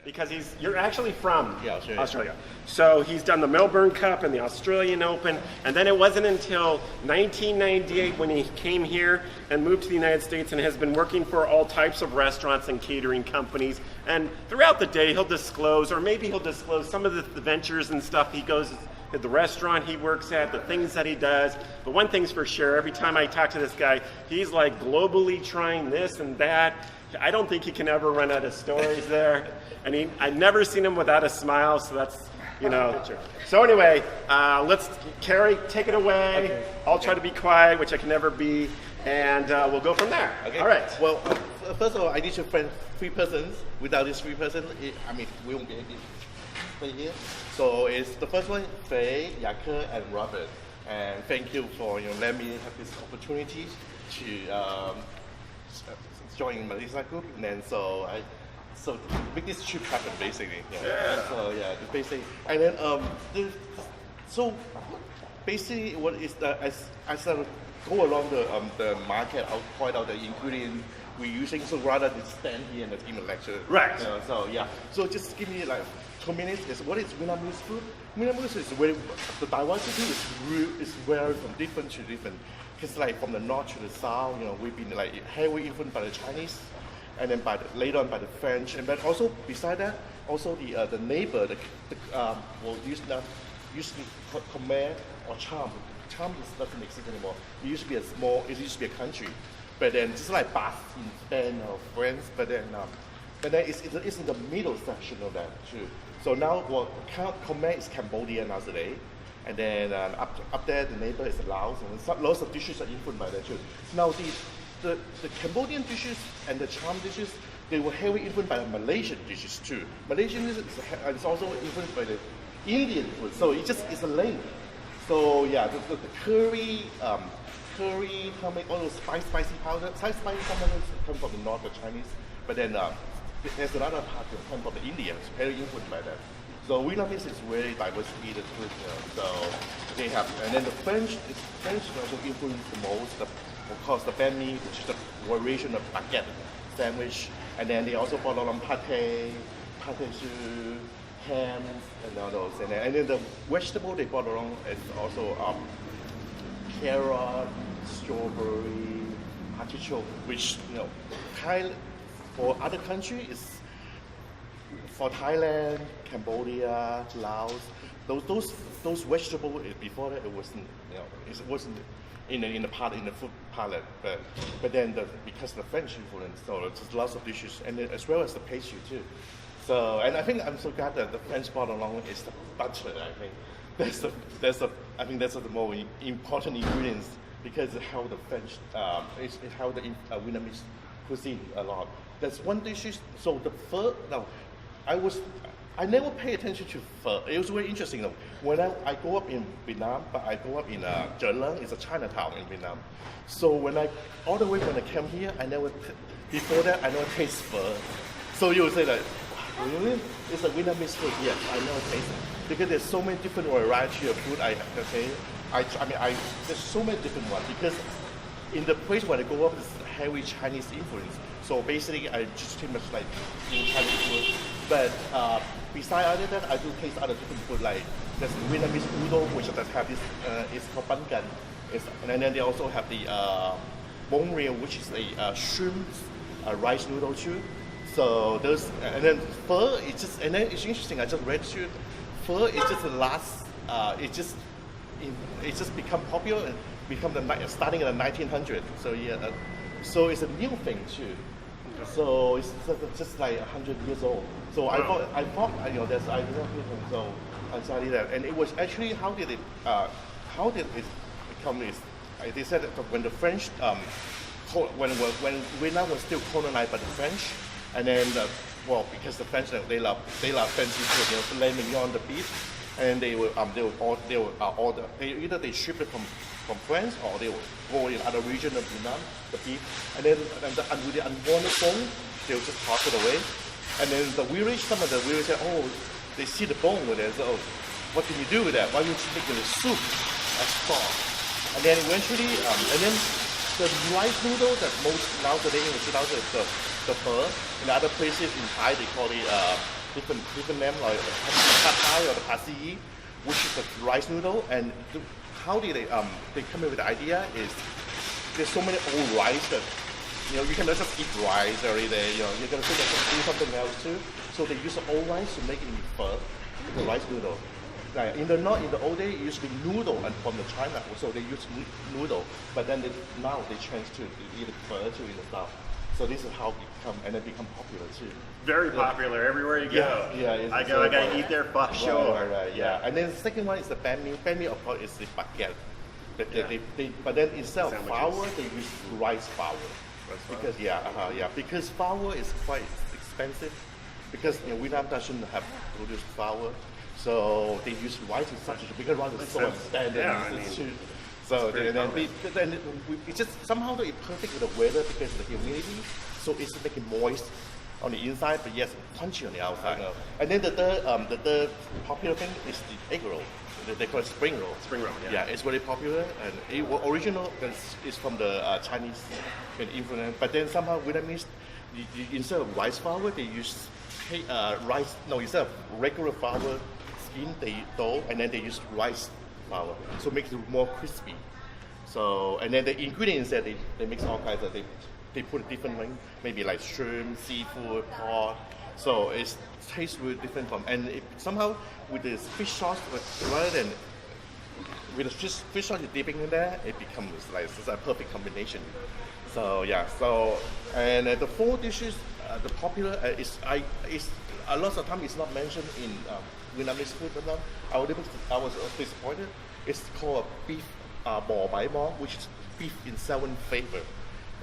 Because you're actually from Australia. So he's done the Melbourne Cup and the Australian Open, and then it wasn't until 1998 when he came here and moved to the United States and has been working for all types of restaurants and catering companies. And throughout the day he'll disclose, or maybe he'll disclose some of the ventures and stuff he goes at the restaurant he works at, the things that he does. But one thing's for sure, every time I talk to this guy, he's like globally trying this and that. I don't think he can ever run out of stories there. And I've never seen him without a smile, so that's, So anyway, Carrie, take it away. Okay. I'll try to be quiet, which I can never be, and we'll go from there. Okay. All right. Well, first of all, I need to find 3 persons. Without these 3 persons, we won't be able to stay here. So it's the first one, Faye, Yake, and Robert. And thank you for letting me have this opportunity to join Malaysia group. And then so make this trip happen basically. Yeah. So basically, and then so basically what is as I go along the market, I'll point out that including we're using, so rather than stand here and give a lecture. Right. So just give me like 2 minutes. What is Vietnamese food? Vietnamese is very, the diversity is very from different to different. Because like from the north to the south, we've been like heavily influenced by the Chinese, and then later on by the French, and then also beside that, also the neighbor, will use Khmer or Cham. Cham doesn't exist anymore. It used to be a country, but then just like Bath in Spain or France, but then it's in the middle section of that too. So now Khmer is Cambodia nowadays. And then up there, the neighbor is Laos, and lots of dishes are influenced by that too. Now the Cambodian dishes and the Cham dishes, they were heavily influenced by the Malaysian dishes too. Malaysian dishes is also influenced by the Indian food, so it's a link. So yeah, the curry, make all those spicy powder. Spicy powder come from the north, the Chinese, but then there's another part that comes from the Indians, very influenced by that. So Vietnamese is very diverse eated food. So they have, and then the French also influence the most. Of course, the banh mi, which is a variation of baguette sandwich, and then they also brought along pate choux, ham, and all those. And then the vegetable they brought along is also carrot, strawberry, artichoke, which for other countries is. For Thailand, Cambodia, Laos, those vegetables before that it wasn't in the food palette, but then because of the French influence, so there's lots of dishes, and then, as well as the pastry too. So, and I think I'm so glad that the French brought along is the butter. I think that's the more important ingredients, because it helped the French, it helped the Vietnamese cuisine a lot. That's one dish. So the pho. Now, I never pay attention to pho. It was very interesting though. When I grew up in Vietnam, but I grew up in Jeolla, it's a Chinatown in Vietnam. So when I came here, before that I never taste pho. So you would say that, really? It's a Vietnamese food? Yes, I never taste it. Because there's so many different variety of food I have to say. There's so many different ones, because in the place where I grew up, it's heavy Chinese influence. So basically, I just pretty much like eat Chinese food. But besides other than that, I do taste other different food, like there's Vietnamese noodle, which does have this, it's called bánh canh. And then they also have the bông riêu, which is a shrimp rice noodle too. So those, and then pho, it's interesting. I just read through. Pho is just the last. It just become popular and starting in the 1900s. So yeah, so it's a new thing too. So it's just like 100 years old. So I thought there's I don't know. So I studied that, and it was actually how did it become this? They said that when the French when Vietnam was still colonized by the French, and then because the French they love fancy food, filet mignon, the beef, and they either they ship it from France, or they will go in other region of Vietnam, the beef, and then with the unwanted bone, they will just toss it away. And then some of the village say, oh, they see the bone with it, so what can you do with that? Why don't you make it a soup as stock? And then eventually, and then the rice noodle that most nowadays the pho. In other places in Thai they call it different name like pad thai or the pad see, which is the rice noodle. And how did they come up with the idea is there's so many old rice that you cannot just eat rice every day. You're gonna do something else too. So they use the old rice to make it in pho, the rice noodle. Like in the old day, it used to be noodle and from the China, so they use noodle. But then now they changed to eat pho too in the south. So this is how it become popular too. Very popular everywhere you go. Yeah. I gotta eat there for sure. Right. Yeah. And then the second one is the banh mi. Banh mi, of course, is the baguette. But then instead of flour, they use rice flour. Because because flour is quite expensive. Because Vietnam doesn't have produced flour, so they use rice in such a because rice is so expensive. So then it's just somehow it's perfect with the weather because of the humidity, so it's making moist on the inside, but yes, crunchy on the outside. And then the third popular thing is the egg roll. They call it spring roll. Spring roll, yeah. It's very popular, and it was original is from the Chinese influence. But then somehow Vietnamese, instead of rice flour, they use rice. No, instead of regular flour skin, and then they use rice flour, so it makes it more crispy. So, and then the ingredients that they mix all kinds of they put a different thing, maybe like shrimp, seafood, pork. So it tastes really different from, and somehow with the fish sauce, rather than with the fish sauce you're dipping in there, it becomes like it's a perfect combination. So yeah, and the four dishes, the popular is a lot of time it's not mentioned in Vietnamese food. I was disappointed. It's called beef bò bái bò, which is beef in 7 flavor.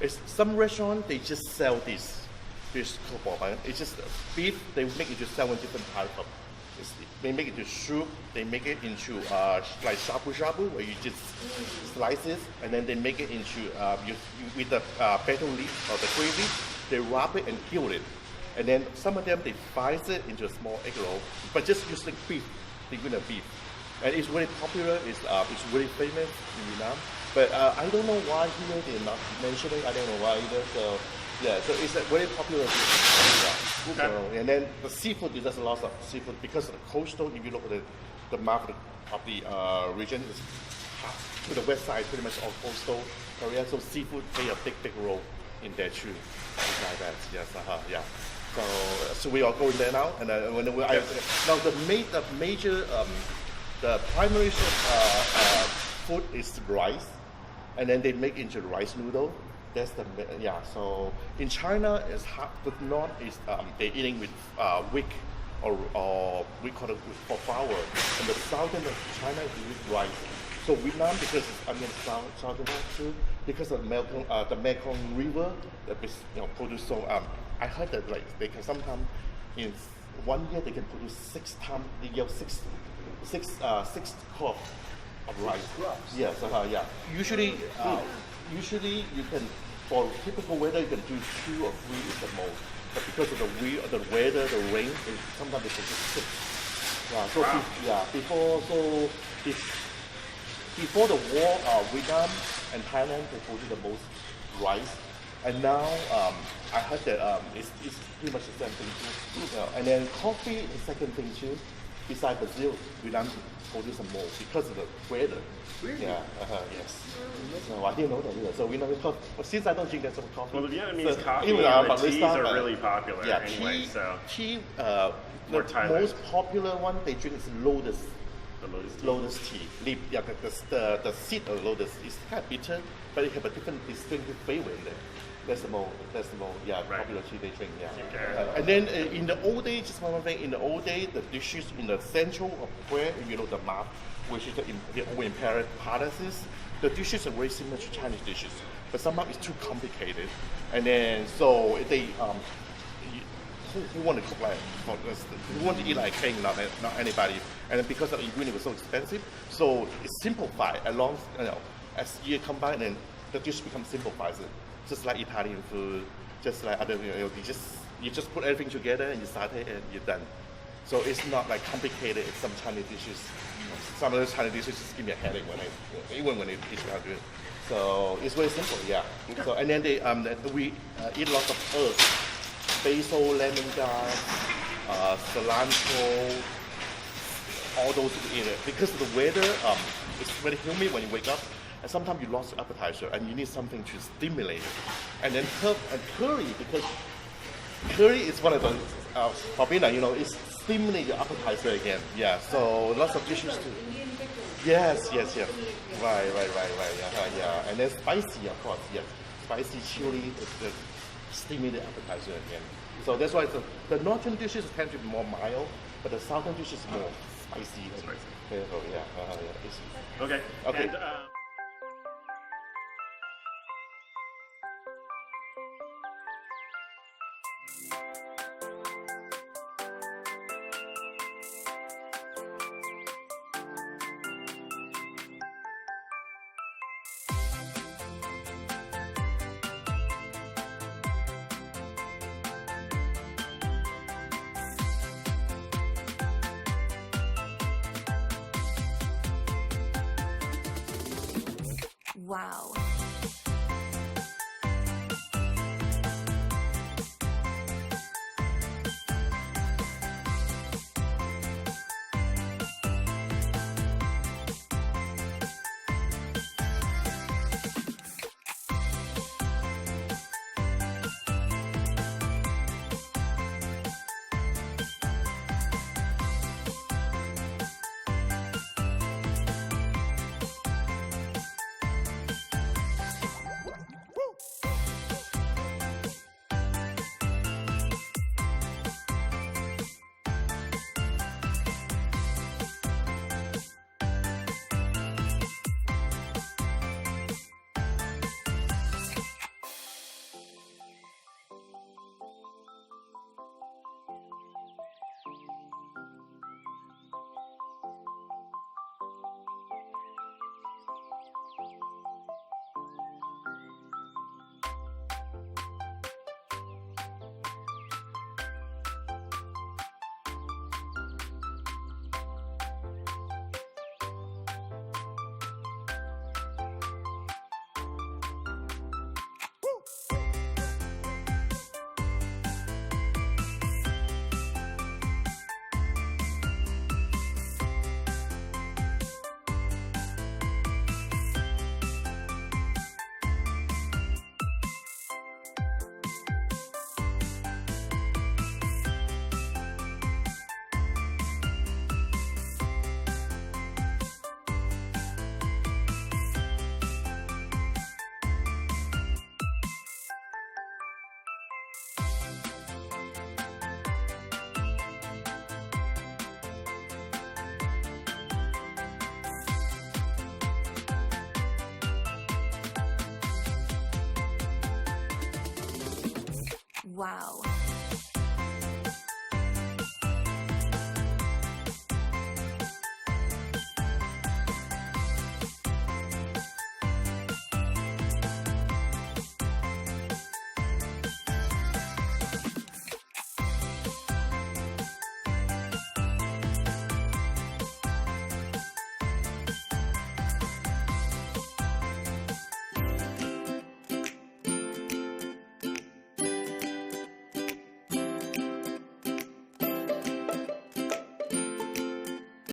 It's some restaurant they just sell this called bò bái. It's just beef. They make it into 7 different types of. They make it into soup. They make it into like shabu shabu, where you just slice it, and then they make it into with the betel leaf or the curry leaf. They wrap it and kill it, and then some of them they fry it into a small egg roll, but just using beef. They use beef, and it's very popular. It's really famous in Vietnam. But I don't know why here they're not mentioning. I don't know why either. So yeah, so it's a very popular dish. So, and then the seafood, there's a lot of seafood because of the coastal. If you look at the map of the region, it's to the west side, pretty much all coastal area. So seafood play a big role in there too. It's like that. Yes, yeah. So we are going there now, and now the major the primary food is rice, and then they make into rice noodle. That's So in China, the north is they're eating with wheat or we call it for flour, and the southern of China is with rice. So Vietnam, because southern too, because of the Mekong River that is produce so I heard that like they can sometimes in 1 year they can produce 6 times. They yield six crops of rice. Yes, yeah. Usually you can, for typical weather, you can do 2 or 3 is the most. But because of the weather, the rain, sometimes they can do 6. Before the war, Vietnam and Thailand they produce the most rice, and now I heard that it's pretty much the same thing too. And then coffee is the second thing too. Besides Brazil, Vietnam produce some more because of the weather. Really? Yeah, yes. So I didn't know that either. So we know since I don't drink that sort of coffee. Well, the Vietnamese coffee and the teas are really popular anyway. Tea, more the Thailand. most popular one they drink is lotus. The lotus tea. The seed of lotus is kind of bitter, but it has a different distinctive flavor in there. That's the more popular tea they drink. Yeah. Okay. And then in the old days, just one more thing. In the old days, the dishes in the central of where if you know the map, which is the old imperial palaces, the dishes are very similar to Chinese dishes, but somehow it's too complicated. And then so they who want to cook like who want to eat like king, not anybody. And then because the ingredient was so expensive, so it's simplified along as year come by, and then the dish becomes simplified. Just like Italian food, just like other, you just put everything together and you saute and you're done. So it's not like complicated. It's some Chinese dishes. Some of those Chinese dishes just give me a headache when they teach me how to do it. So it's very simple, yeah. Okay. So and then we eat lots of herbs, basil, lemongrass, cilantro, all those areas. Because the weather, it's very humid when you wake up, and sometimes you lost your appetizer and you need something to stimulate it. And then herb and curry, because curry is one of the Barbina, it stimulate your appetizer again. Yeah, so lots of dishes too. Yes. Right. Yeah. And then spicy, of course. Yes, spicy chili is stimulate appetizer again. So that's why the northern dishes tend to be more mild, but the southern dishes more spicy. Yeah. Okay. And, Wow. Wow.